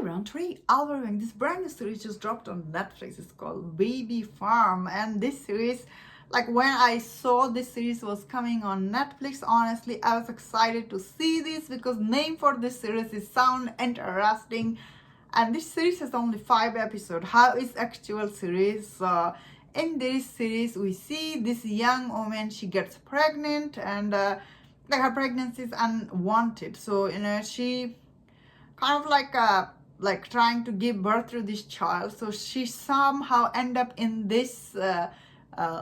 everyone, today I'll be reviewing this brand new series just dropped on Netflix. It's called Baby Farm, and this series, like when I saw this series was coming on Netflix, honestly I was excited to see this because name for this series is sound interesting, and this series has only 5 episodes. How is actual series? In this series we see this young woman, she gets pregnant, and like her pregnancy is unwanted, so she kind of like trying to give birth to this child, so she somehow end up in this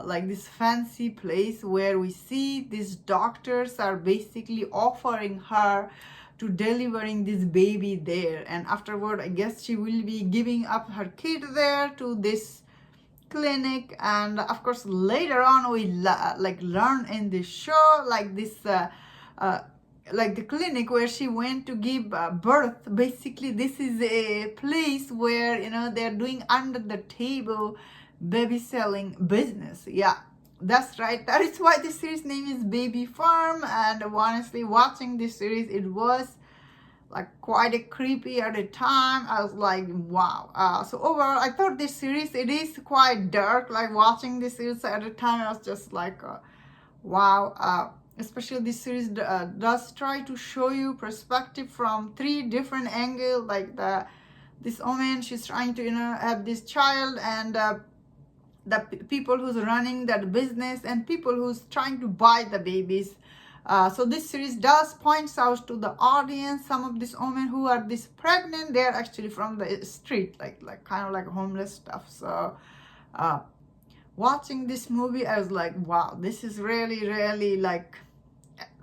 like this fancy place where we see these doctors are basically offering her to delivering this baby there, and afterward I guess she will be giving up her kid there to this clinic. And of course later on we learn in this show like the clinic where she went to give birth, basically this is a place where they're doing under the table baby selling business. Yeah, that's right, that is why this series name is Baby Farm. And honestly watching this series, it was like quite a creepy at the time. I was like, wow. So overall I thought this series, it is quite dark. Like watching this series at the time, I was just like wow. Especially this series does try to show you perspective from 3 different angles. Like this woman, she's trying to have this child, and the people who's running that business, and people who's trying to buy the babies. So this series does points out to the audience some of these women who are this pregnant, they're actually from the street, like kind of like homeless stuff. So watching this movie, I was like, wow, this is really like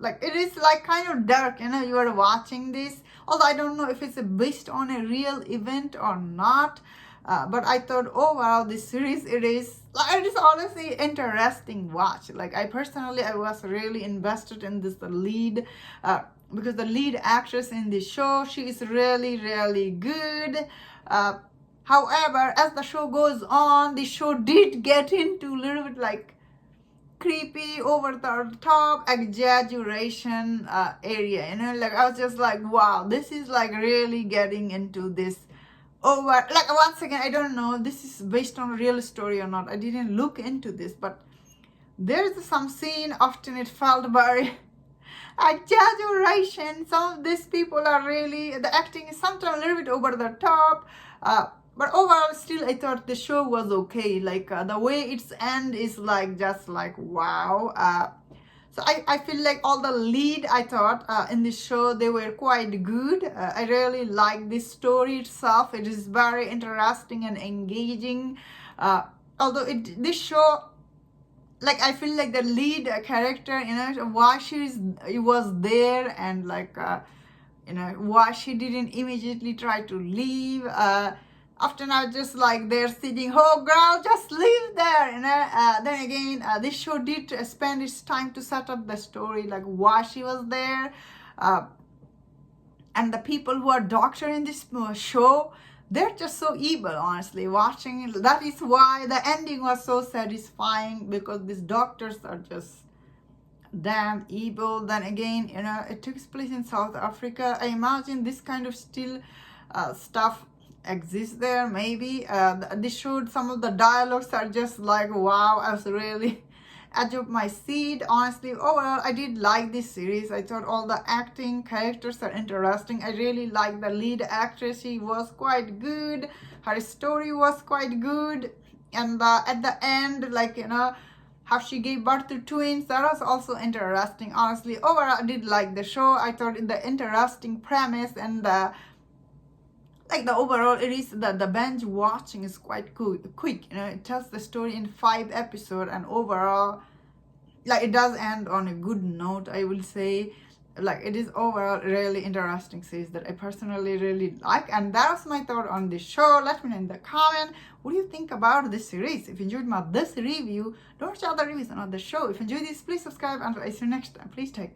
it is like kind of dark, you are watching this, although I don't know if it's based on a real event or not. But I thought, oh wow, this series, it is honestly interesting watch. Like I was really invested in this lead, because the lead actress in the show, she is really good. However, as the show goes on, the show did get into a little bit like creepy, over the top exaggeration area, like I was just like, wow, this is like really getting into this over, like once again, I don't know if this is based on a real story or not. I didn't look into this, but there's some scene often it felt very exaggeration. Some of these people are really, the acting is sometimes a little bit over the top, but overall still I thought the show was okay. Like the way its end is like just like wow. So I feel like all the lead, I thought in this show, they were quite good. I really like this story itself. It is very interesting and engaging. Although this show, like I feel like the lead character, why it was there, and like why she didn't immediately try to leave. Often I was just like there sitting, oh girl, just leave there. Then again, this show did spend its time to set up the story, like why she was there. And the people who are doctor in this show, they're just so evil, honestly, watching it. That is why the ending was so satisfying, because these doctors are just damn evil. Then again, it takes place in South Africa. I imagine this kind of still stuff exists there, maybe. This showed some of the dialogues are just like, wow, I was really edge of my seat. Honestly, overall I did like this series. I thought all the acting characters are interesting. I really like the lead actress. She was quite good, her story was quite good, and at the end, like how she gave birth to twins, that was also interesting. Honestly, overall I did like the show. I thought in the interesting premise, and like the overall, it is the binge watching is quite quick. It tells the story in 5 episodes, and overall, like it does end on a good note, I will say. Like it is overall really interesting series that I personally really like. And that was my thought on this show. Let me know in the comment, what do you think about this series? If you enjoyed this review, don't watch other reviews on the show. If you enjoyed this, please subscribe, and I'll see you next time. Please take care.